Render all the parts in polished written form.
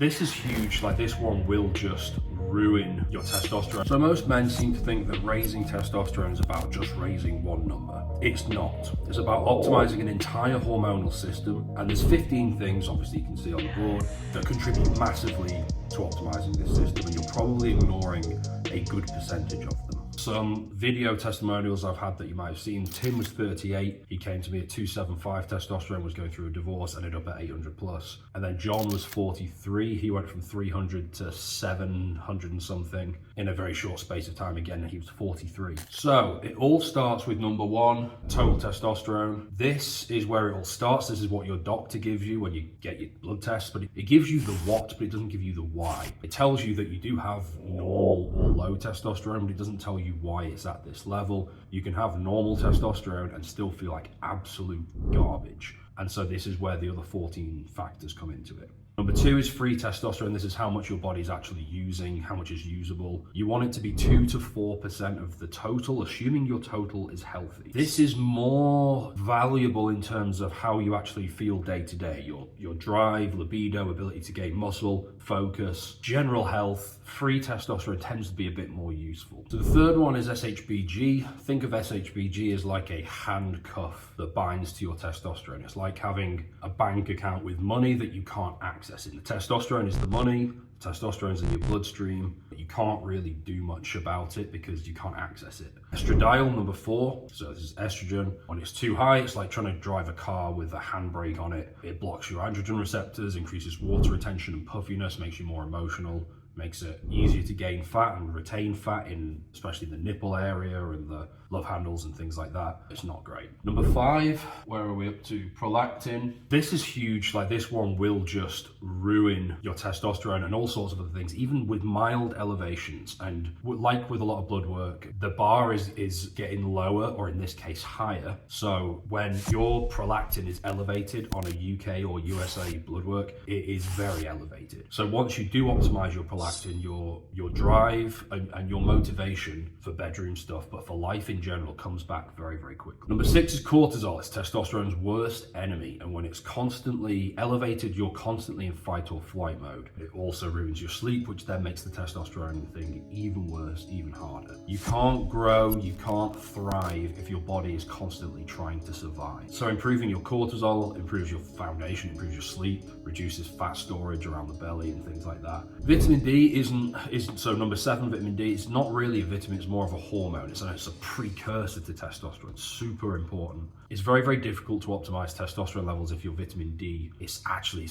This is huge, like this one will just ruin your testosterone. So most men seem to think that raising testosterone is about just raising one number. It's not. It's about optimizing an entire hormonal system, and there's 15 things, obviously you can see on the board, that contribute massively to optimizing this system, and you're probably ignoring a good percentage of them. Some video testimonials I've had that you might have seen. Tim was 38. He came to me at 275 testosterone, was going through a divorce, ended up at 800 plus. And then John was 43. He went from 300 to 700 and something in a very short space of time. Again, he was 43. So it all starts with number one, total testosterone. This is where it all starts. This is what your doctor gives you when you get your blood test, but it gives you the what, but it doesn't give you the why. It tells you that you do have normal or low testosterone, but it doesn't tell you why it's at this level. You can have normal testosterone and still feel like absolute garbage. And so this is where the other 14 factors come into it. Number two is free testosterone. This is how much your body's actually using, how much is usable. You want it to be 2 to 4% of the total, assuming your total is healthy. This is more valuable in terms of how you actually feel day to day. Your drive, libido, ability to gain muscle, focus, general health. Free testosterone tends to be a bit more useful. So the third one is SHBG. Think of SHBG as like a handcuff that binds to your testosterone. It's like having a bank account with money that you can't access. The testosterone is the money, testosterone is in your bloodstream, but you can't really do much about it because you can't access it. Estradiol, number four, so this is estrogen. When it's too high, it's like trying to drive a car with a handbrake on it. It blocks your androgen receptors, increases water retention and puffiness, makes you more emotional, makes it easier to gain fat and retain fat in especially the nipple area and the love handles and things like that. It's not great. Number five, where are we up to? Prolactin. This is huge. Like this one will just ruin your testosterone and all sorts of other things, even with mild elevations. And like with a lot of blood work, the bar is getting lower, or in this case higher. So when your prolactin is elevated on a UK or USA blood work, it is very elevated. So once you do optimize your prolactin, your drive and your motivation for bedroom stuff, but for life in general, comes back very, very quickly. Number six is cortisol. It's testosterone's worst enemy, and when it's constantly elevated, you're constantly in fight or flight mode. It also ruins your sleep, which then makes the testosterone thing even worse, even harder. You can't grow, you can't thrive if your body is constantly trying to survive. So improving your cortisol improves your foundation, improves your sleep, reduces fat storage around the belly and things like that. Vitamin D isn't so number seven, vitamin D, it's not really a vitamin, it's more of a hormone. It's a precursor to testosterone, super important. It's very, very difficult to optimize testosterone levels if your vitamin D it's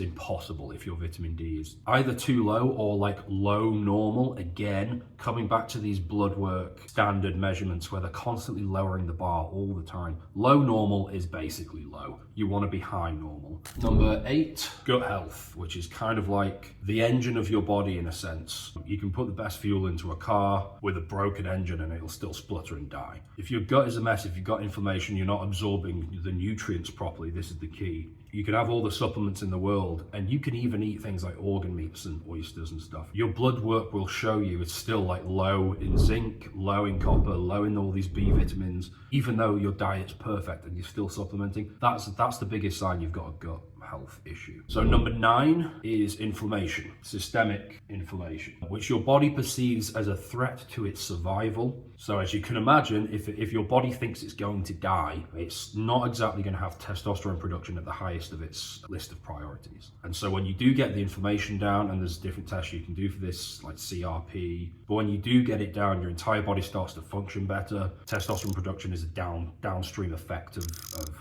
impossible if your vitamin D is either too low or like low normal. Again, coming back to these blood work standard measurements where they're constantly lowering the bar all the time. Low normal is basically low. You want to be high normal. Number eight, gut health, which is kind of like the engine of your body in a sense. You can put the best fuel into a car with a broken engine and it'll still splutter and die. If your gut is a mess, if you've got inflammation, you're not absorbing the nutrients properly, this is the key. You can have all the supplements in the world, and you can even eat things like organ meats and oysters and stuff. Your blood work will show you it's still like low in zinc, low in copper, low in all these B vitamins, even though your diet's perfect and you're still supplementing. That's the biggest sign you've got a gut health issue. So number nine is inflammation, systemic inflammation, which your body perceives as a threat to its survival. So as you can imagine, if your body thinks it's going to die, it's not exactly going to have testosterone production at the highest of its list of priorities. And so when you do get the inflammation down, and there's different tests you can do for this, like CRP, but when you do get it down, your entire body starts to function better. Testosterone production is a downstream effect of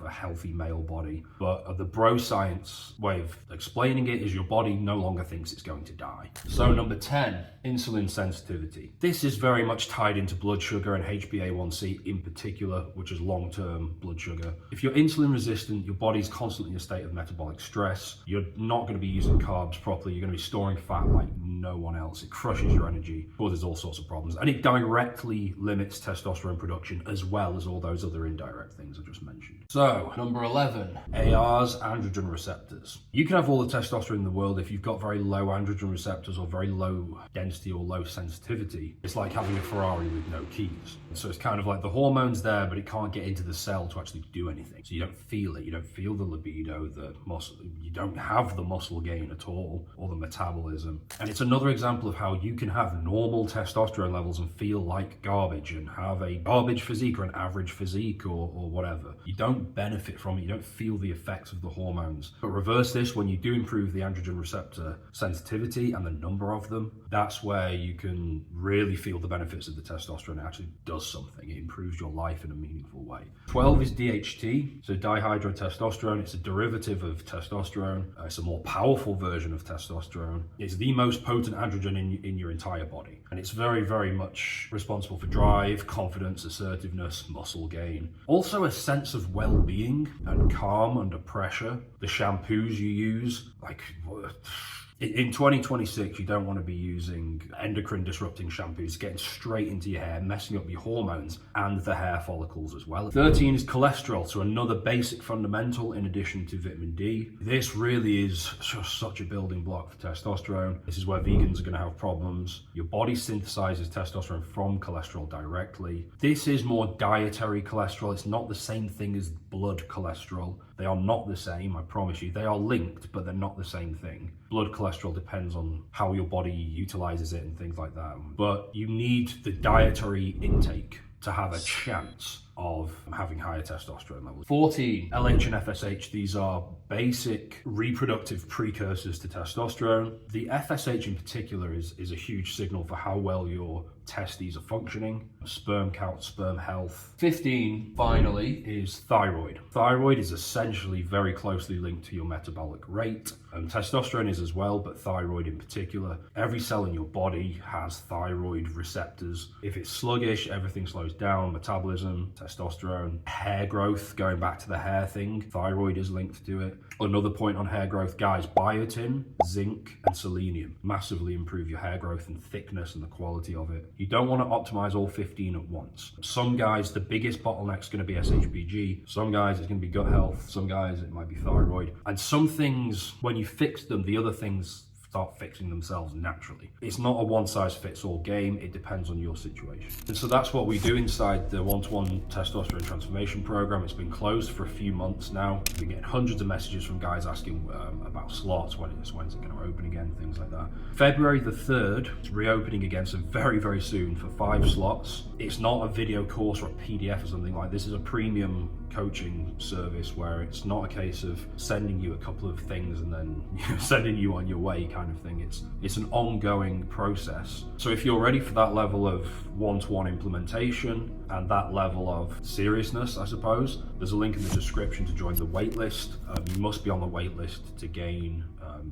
a healthy male body. But the bro science way of explaining it is your body no longer thinks it's going to die. So number 10, insulin sensitivity. This is very much tied into blood sugar and HbA1c in particular, which is long-term blood sugar. If you're insulin resistant, your body's constantly in a state of metabolic stress. You're not going to be using carbs properly. You're going to be storing fat like no one else. It crushes your energy, causes all sorts of problems, and it directly limits testosterone production as well as all those other indirect things I just mentioned. So number 11, ARs, androgen receptors. receptors. You can have all the testosterone in the world. If you've got very low androgen receptors or very low density or low sensitivity, it's like having a Ferrari with no keys. So it's kind of like the hormone's there, but it can't get into the cell to actually do anything. So you don't feel it. You don't feel the libido, the muscle. You don't have the muscle gain at all, or the metabolism. And it's another example of how you can have normal testosterone levels and feel like garbage and have a garbage physique or an average physique or whatever. You don't benefit from it. You don't feel the effects of the hormones. But reverse this, when you do improve the androgen receptor sensitivity and the number of them, that's where you can really feel the benefits of the testosterone. It actually does something. It improves your life in a meaningful way. 12 is DHT, so dihydrotestosterone. It's a derivative of testosterone. It's a more powerful version of testosterone. It's the most potent androgen in your entire body. And it's very, very much responsible for drive, confidence, assertiveness, muscle gain. Also a sense of well-being and calm under pressure. The shampoos you use, like... In 2026, you don't want to be using endocrine disrupting shampoos, getting straight into your hair, messing up your hormones and the hair follicles as well. 13 is cholesterol, so another basic fundamental in addition to vitamin D. This really is just such a building block for testosterone. This is where vegans are going to have problems. Your body synthesizes testosterone from cholesterol directly. This is more dietary cholesterol. It's not the same thing as blood cholesterol. They are not the same, I promise you. They are linked, but they're not the same thing. Blood cholesterol depends on how your body utilizes it and things like that. But you need the dietary intake to have a chance of having higher testosterone levels. 14, LH and FSH. These are basic reproductive precursors to testosterone. The FSH in particular is a huge signal for how well your testes are functioning, sperm count, sperm health. 15, finally, is thyroid. Thyroid is essentially very closely linked to your metabolic rate. Testosterone is as well, but thyroid in particular. Every cell in your body has thyroid receptors. If it's sluggish, everything slows down, metabolism, testosterone, hair growth, going back to the hair thing, thyroid is linked to it. Another point on hair growth, guys, biotin, zinc, and selenium massively improve your hair growth and thickness and the quality of it. You don't want to optimize all 15 at once. Some guys, the biggest bottleneck is going to be SHBG. Some guys, it's going to be gut health. Some guys, it might be thyroid. And some things, when you fix them, the other things start fixing themselves naturally. It's not a one-size-fits-all game. It depends on your situation. And so that's what we do inside the one-to-one testosterone transformation program. It's been closed for a few months now. We've been getting hundreds of messages from guys asking about slots, when's it going to open again, things like that. February the 3rd, it's reopening again, so very, very soon for 5 slots. It's not a video course or a PDF or something like this. It's a premium coaching service where it's not a case of sending you a couple of things and then sending you on your way kind of thing. It's an ongoing process. So if you're ready for that level of one-to-one implementation and that level of seriousness, I suppose, there's a link in the description to join the waitlist. You must be on the waitlist to gain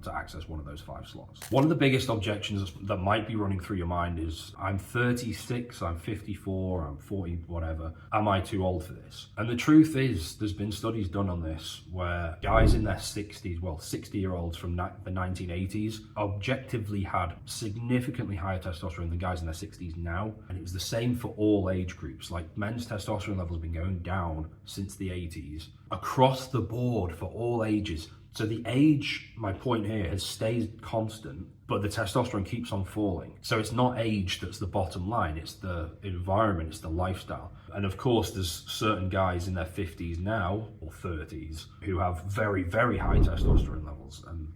to access one of those 5 slots. One of the biggest objections that might be running through your mind is, I'm 36, I'm 54, I'm 40, whatever. Am I too old for this? And the truth is, there's been studies done on this where guys in their 60s, well, 60-year-olds from the 1980s, objectively had significantly higher testosterone than guys in their 60s now. And it was the same for all age groups. Like, men's testosterone levels have been going down since the 80s across the board for all ages. So the age, my point here, has stayed constant, but the testosterone keeps on falling. So it's not age that's the bottom line, it's the environment, it's the lifestyle. And of course, there's certain guys in their 50s now, or 30s, who have very, very high testosterone levels, and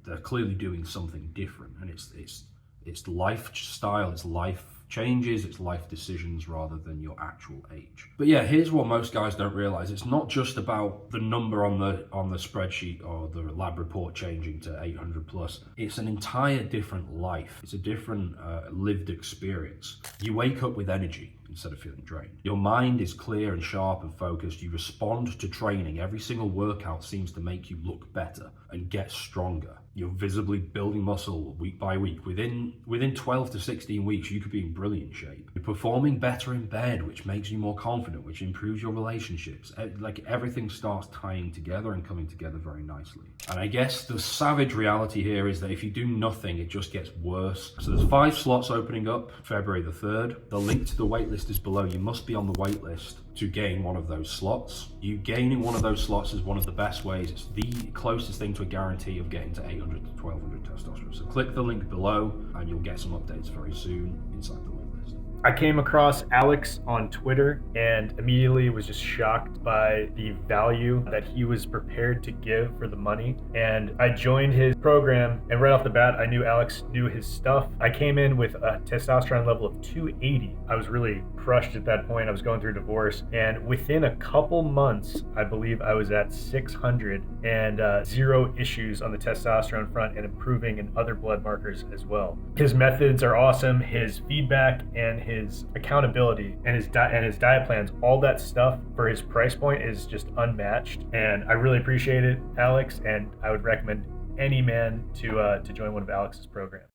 they're clearly doing something different. And it's lifestyle, it's life changes, it's life decisions rather than your actual age. But yeah, here's what most guys don't realize. It's not just about the number on the spreadsheet or the lab report changing to 800 plus. It's an entire different life. It's a different lived experience. You wake up with energy instead of feeling drained. Your mind is clear and sharp and focused. You respond to training. Every single workout seems to make you look better and get stronger. You're visibly building muscle week by week. Within 12 to 16 weeks, you could be in brilliant shape. You're performing better in bed, which makes you more confident, which improves your relationships. Like, everything starts tying together and coming together very nicely. And I guess the savage reality here is that if you do nothing, it just gets worse. So there's 5 slots opening up February the 3rd. The link to the waitlist list is below. You must be on the wait list to gain one of those slots. You gaining one of those slots is one of the best ways. It's the closest thing to a guarantee of getting to 800 to 1200 testosterone. So click the link below and you'll get some updates very soon inside the wait list. I came across Alex on Twitter and immediately was just shocked by the value that he was prepared to give for the money. And I joined his program, and right off the bat, I knew Alex knew his stuff. I came in with a testosterone level of 280. I was really crushed at that point. I was going through a divorce, and within a couple months, I believe I was at 600 and 0 issues on the testosterone front and improving in other blood markers as well. His methods are awesome. His feedback and his accountability and his diet plans, all that stuff for his price point is just unmatched. And I really appreciate it, Alex, and I would recommend any man to join one of Alex's programs.